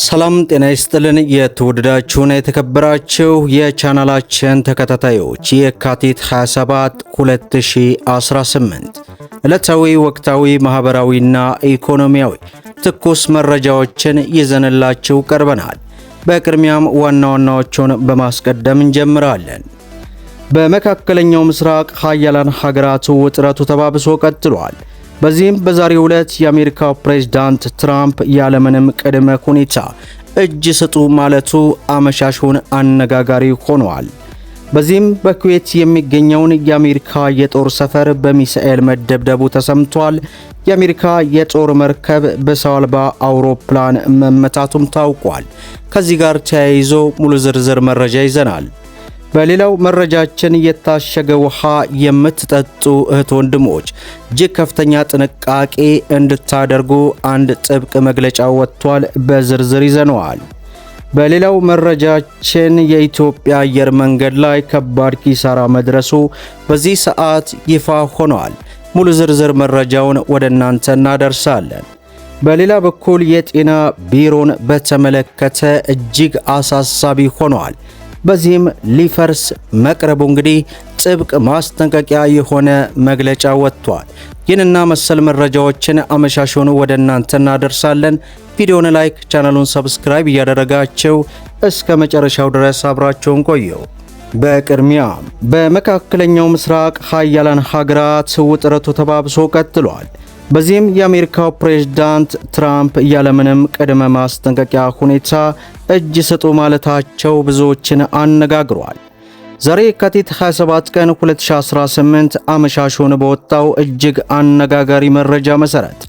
ሰላም ጤና ይስጥልን። የተወደዳችሁና የተከበራችሁ የቻናላችን ተከታታዮች የካቲት 27 2018 ዕለታዊ ወቅታዊ ማህበራዊና ኢኮኖሚያዊ ትኩስ መረጃዎችን ይዘንላችሁ ቀርበናል። በቅድሚያም ዋና ዋናዎቹን በማስቀደም እንጀምራለን። በመካከለኛው ምስራቅ ሀያላን ሀገራት ውጥረቱ ተባብሶ ቀጥሏል። በዚህም በዛሬው ዕለት የአሜሪካው ፕሬዝዳንት ትራምፕ ያለምንም ቅድመ ሁኔታ እጅ ስጡ ማለቱ አመሻሹን አነጋጋሪ ሆኗል። በዚህም በኩዌት የሚገኘውን የአሜሪካ የጦር ሰፈር በሚሳኤል መደብደቡ ተሰምቷል። የአሜሪካ የጦር መርከብ በሰው አልባ አውሮፕላን መመታቱም ታውቋል። ከዚህ ጋር ተያይዞ ሙሉ ዝርዝር መረጃ ይዘናል። በሌላው መረጃችን የታሸገ ውሃ የምትጠጡ እህት ወንድሞች እጅግ ከፍተኛ ጥንቃቄ እንድታደርጉ አንድ ጥብቅ መግለጫ ወጥቷል። በዝርዝር ይዘነዋል። በሌላው መረጃችን የኢትዮጵያ አየር መንገድ ላይ ከባድ ኪሳራ መድረሱ በዚህ ሰዓት ይፋ ሆኗል። ሙሉ ዝርዝር መረጃውን ወደ እናንተ እናደርሳለን። በሌላ በኩል የጤና ቢሮን በተመለከተ እጅግ አሳሳቢ ሆኗል። በዚህም ሊፈርስ መቅረቡ እንግዲህ ጥብቅ ማስጠንቀቂያ የሆነ መግለጫ ወጥቷል። ይህንና መሰል መረጃዎችን አመሻሹን ወደ እናንተ እናደርሳለን። ቪዲዮውን ላይክ፣ ቻናሉን ሰብስክራይብ እያደረጋችሁ እስከ መጨረሻው ድረስ አብራችሁን ቆዩ። በቅድሚያ በመካከለኛው ምስራቅ ሀያላን ሀገራት ውጥረቱ ተባብሶ ቀጥሏል። በዚህም የአሜሪካው ፕሬዝዳንት ትራምፕ ያለምንም ቅድመ ማስጠንቀቂያ ሁኔታ እጅ ስጡ ማለታቸው ብዙዎችን አነጋግሯል። ዛሬ የካቲት 27 ቀን 2018 አመሻሹን በወጣው እጅግ አነጋጋሪ መረጃ መሰረት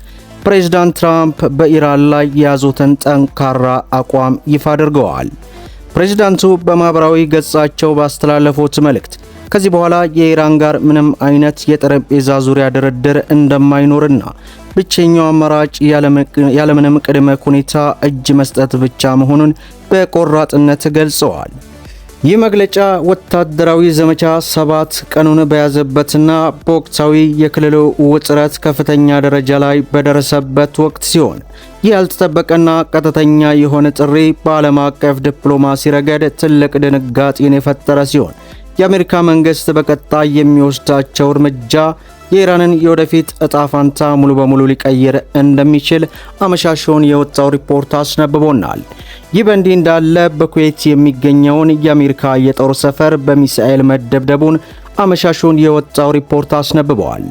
ፕሬዝዳንት ትራምፕ በኢራን ላይ የያዙትን ጠንካራ አቋም ይፋ አድርገዋል። ፕሬዝዳንቱ በማህበራዊ ገጻቸው ባስተላለፉት መልእክት ከዚህ በኋላ የኢራን ጋር ምንም አይነት የጠረጴዛ ዙሪያ ድርድር እንደማይኖርና ብቸኛው አማራጭ ያለምንም ቅድመ ሁኔታ እጅ መስጠት ብቻ መሆኑን በቆራጥነት ገልጸዋል። ይህ መግለጫ ወታደራዊ ዘመቻ 7 ቀኑን በያዘበትና በወቅታዊ የክልሉ ውጥረት ከፍተኛ ደረጃ ላይ በደረሰበት ወቅት ሲሆን ይህ ያልተጠበቀና ቀጥተኛ የሆነ ጥሪ በዓለም አቀፍ ዲፕሎማሲ ረገድ ትልቅ ድንጋጤን የፈጠረ ሲሆን የአሜሪካ መንግስት በቀጣይ የሚወስዳቸው እርምጃ የኢራንን የወደፊት እጣ ፋንታ ሙሉ በሙሉ ሊቀይር እንደሚችል አመሻሹን የወጣው ሪፖርት አስነብቦናል። ይህ በእንዲህ እንዳለ በኩዌት የሚገኘውን የአሜሪካ የጦር ሰፈር በሚሳኤል መደብደቡን አመሻሹን የወጣው ሪፖርት አስነብበዋል።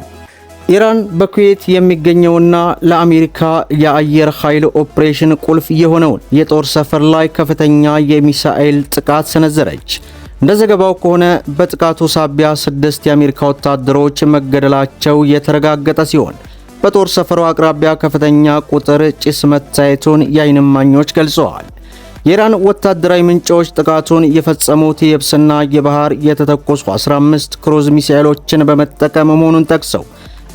ኢራን በኩዌት የሚገኘውና ለአሜሪካ የአየር ኃይል ኦፕሬሽን ቁልፍ የሆነውን የጦር ሰፈር ላይ ከፍተኛ የሚሳኤል ጥቃት ሰነዘረች። እንደ ዘገባው ከሆነ በጥቃቱ ሳቢያ 6 የአሜሪካ ወታደሮች መገደላቸው የተረጋገጠ ሲሆን በጦር ሰፈሩ አቅራቢያ ከፍተኛ ቁጥር ጭስ መታየቱን የዓይን እማኞች ገልጸዋል። የኢራን ወታደራዊ ምንጮች ጥቃቱን የፈጸሙት የየብስና የባህር የተተኮሱ 15 ክሩዝ ሚሳኤሎችን በመጠቀም መሆኑን ጠቅሰው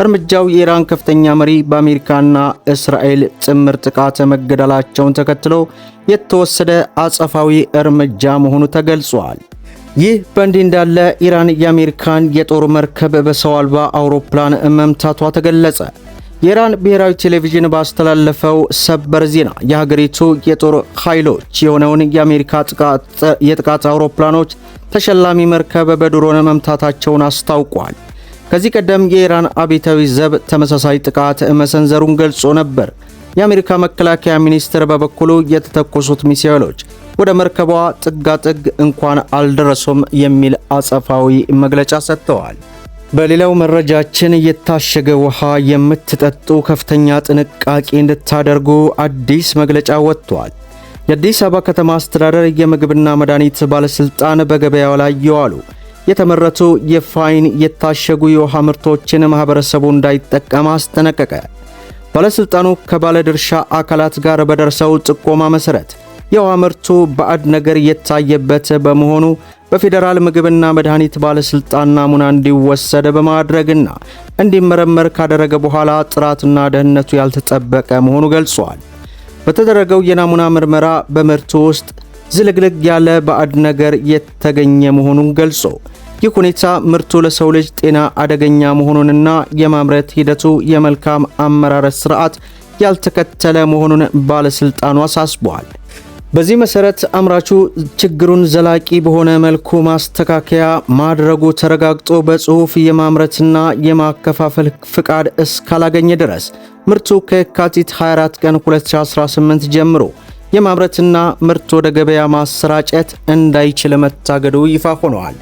እርምጃው የኢራን ከፍተኛ መሪ በአሜሪካና እስራኤል ጥምር ጥቃት መገደላቸውን ተከትሎ የተወሰደ አጸፋዊ እርምጃ መሆኑ ተገልጿል። ይህ በእንዲህ እንዳለ ኢራን የአሜሪካን የጦር መርከብ በሰው አልባ አውሮፕላን መምታቷ ተገለጸ። የኢራን ብሔራዊ ቴሌቪዥን ባስተላለፈው ሰበር ዜና የሀገሪቱ የጦር ኃይሎች የሆነውን የአሜሪካ የጥቃት አውሮፕላኖች ተሸላሚ መርከብ በድሮን መምታታቸውን አስታውቋል። ከዚህ ቀደም የኢራን አብዮታዊ ዘብ ተመሳሳይ ጥቃት መሰንዘሩን ገልጾ ነበር። የአሜሪካ መከላከያ ሚኒስቴር በበኩሉ የተተኮሱት ሚሳኤሎች ወደ መርከቧ ጥጋጥግ እንኳን አልደረሱም የሚል አጸፋዊ መግለጫ ሰጥተዋል። በሌላው መረጃችን የታሸገ ውሃ የምትጠጡ ከፍተኛ ጥንቃቄ እንድታደርጉ አዲስ መግለጫ ወጥቷል። የአዲስ አበባ ከተማ አስተዳደር የምግብና መድኃኒት ባለስልጣን በገበያው ላይ የዋሉ የተመረቱ የፋይን የታሸጉ የውሃ ምርቶችን ማህበረሰቡ እንዳይጠቀም አስጠነቀቀ። ባለስልጣኑ ከባለድርሻ አካላት ጋር በደረሰው ጥቆማ መሰረት የውሃ ምርቱ ባዕድ ነገር የታየበት በመሆኑ በፌዴራል ምግብና መድኃኒት ባለስልጣን ናሙና እንዲወሰድ በማድረግና እንዲመረመር ካደረገ በኋላ ጥራትና ደህንነቱ ያልተጠበቀ መሆኑ ገልጿል። በተደረገው የናሙና ምርመራ በምርቱ ውስጥ ዝልግልግ ያለ ባዕድ ነገር የተገኘ መሆኑን ገልጾ ይህ ሁኔታ ምርቱ ለሰው ልጅ ጤና አደገኛ መሆኑንና የማምረት ሂደቱ የመልካም አመራረት ስርዓት ያልተከተለ መሆኑን ባለስልጣኑ አሳስበዋል። በዚህ መሰረት አምራቹ ችግሩን ዘላቂ በሆነ መልኩ ማስተካከያ ማድረጉ ተረጋግጦ በጽሁፍ የማምረትና የማከፋፈል ፍቃድ እስካላገኘ ድረስ ምርቱ ከየካቲት 24 ቀን 2018 ጀምሮ የማምረትና ምርት ወደ ገበያ ማሰራጨት እንዳይችል መታገዱ ይፋ ሆኗል።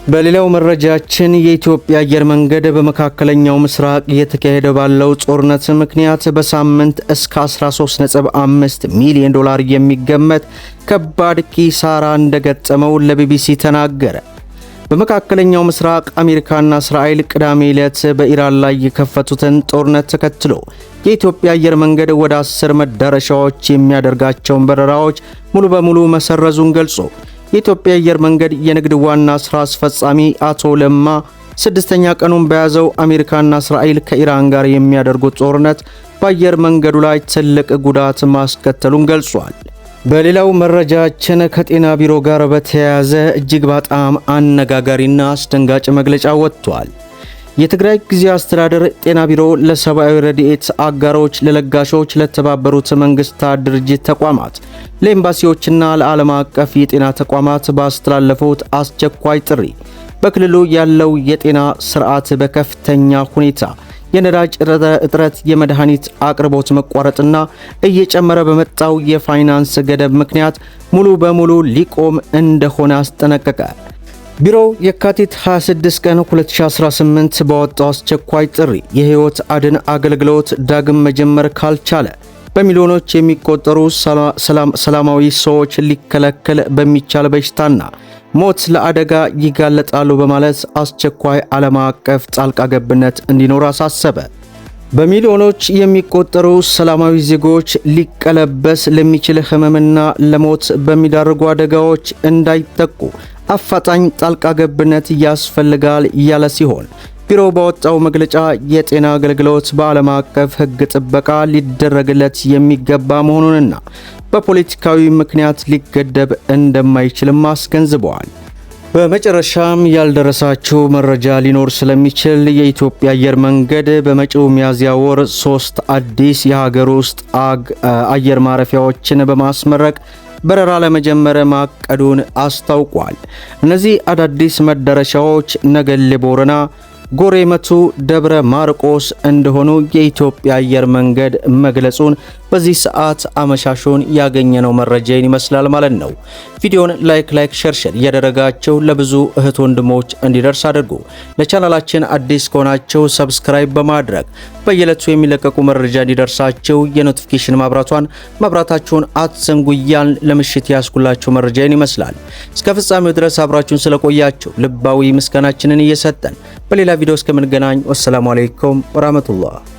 በሌላው መረጃችን የኢትዮጵያ አየር መንገድ በመካከለኛው ምስራቅ እየተካሄደ ባለው ጦርነት ምክንያት በሳምንት እስከ 13.5 ሚሊዮን ዶላር የሚገመት ከባድ ኪሳራ እንደገጠመው ለቢቢሲ ተናገረ። በመካከለኛው ምስራቅ አሜሪካና እስራኤል ቅዳሜ ዕለት በኢራን ላይ የከፈቱትን ጦርነት ተከትሎ የኢትዮጵያ አየር መንገድ ወደ 10 መዳረሻዎች የሚያደርጋቸውን በረራዎች ሙሉ በሙሉ መሰረዙን ገልጾ የኢትዮጵያ አየር መንገድ የንግድ ዋና ሥራ አስፈጻሚ አቶ ለማ ስድስተኛ ቀኑን በያዘው አሜሪካና እስራኤል ከኢራን ጋር የሚያደርጉት ጦርነት በአየር መንገዱ ላይ ትልቅ ጉዳት ማስከተሉን ገልጿል። በሌላው መረጃችን ከጤና ቢሮ ጋር በተያያዘ እጅግ በጣም አነጋጋሪና አስደንጋጭ መግለጫ ወጥቷል። የትግራይ ጊዜያዊ አስተዳደር ጤና ቢሮ ለሰብአዊ ረድኤት አጋሮች፣ ለለጋሾች፣ ለተባበሩት መንግስታት ድርጅት ተቋማት፣ ለኤምባሲዎችና ለዓለም አቀፍ የጤና ተቋማት ባስተላለፉት አስቸኳይ ጥሪ በክልሉ ያለው የጤና ስርዓት በከፍተኛ ሁኔታ የነዳጅ እጥረት፣ የመድኃኒት አቅርቦት መቋረጥና እየጨመረ በመጣው የፋይናንስ ገደብ ምክንያት ሙሉ በሙሉ ሊቆም እንደሆነ አስጠነቀቀ። ቢሮው የካቲት 26 ቀን 2018 ባወጣው አስቸኳይ ጥሪ የህይወት አድን አገልግሎት ዳግም መጀመር ካልቻለ በሚሊዮኖች የሚቆጠሩ ሰላማዊ ሰዎች ሊከለከል በሚቻል በሽታና ሞት ለአደጋ ይጋለጣሉ በማለት አስቸኳይ ዓለም አቀፍ ጣልቃ ገብነት እንዲኖር አሳሰበ። በሚሊዮኖች የሚቆጠሩ ሰላማዊ ዜጎች ሊቀለበስ ለሚችል ህመምና ለሞት በሚዳርጉ አደጋዎች እንዳይጠቁ አፋጣኝ ጣልቃ ገብነት ያስፈልጋል ያለ ሲሆን ቢሮው ባወጣው መግለጫ የጤና አገልግሎት በዓለም አቀፍ ህግ ጥበቃ ሊደረግለት የሚገባ መሆኑንና በፖለቲካዊ ምክንያት ሊገደብ እንደማይችልም አስገንዝበዋል። በመጨረሻም ያልደረሳችሁ መረጃ ሊኖር ስለሚችል የኢትዮጵያ አየር መንገድ በመጪው ሚያዝያ ወር 3 አዲስ የሀገር ውስጥ አየር ማረፊያዎችን በማስመረቅ በረራ ለመጀመር ማቀዱን አስታውቋል። እነዚህ አዳዲስ መዳረሻዎች ነገሌ ቦረና፣ ጎሬ መቱ፣ ደብረ ማርቆስ እንደሆኑ የኢትዮጵያ አየር መንገድ መግለጹን በዚህ ሰዓት አመሻሹን ያገኘነው መረጃ ይመስላል ማለት ነው። ቪዲዮውን ላይክ ሼር እያደረጋችሁ ለብዙ እህት ወንድሞች እንዲደርስ አድርጉ። ለቻናላችን አዲስ ከሆናችሁ ሰብስክራይብ በማድረግ በየዕለቱ የሚለቀቁ መረጃ እንዲደርሳችሁ የኖቲፊኬሽን ማብራታችሁን አትዘንጉ እያልን ለምሽት ያስኩላችሁ መረጃ ይመስላል። እስከ ፍጻሜው ድረስ አብራችሁን ስለቆያችሁ ልባዊ ምስጋናችንን እየሰጠን በሌላ ቪዲዮ እስከምንገናኝ ወሰላሙ አለይኩም ወራህመቱላህ።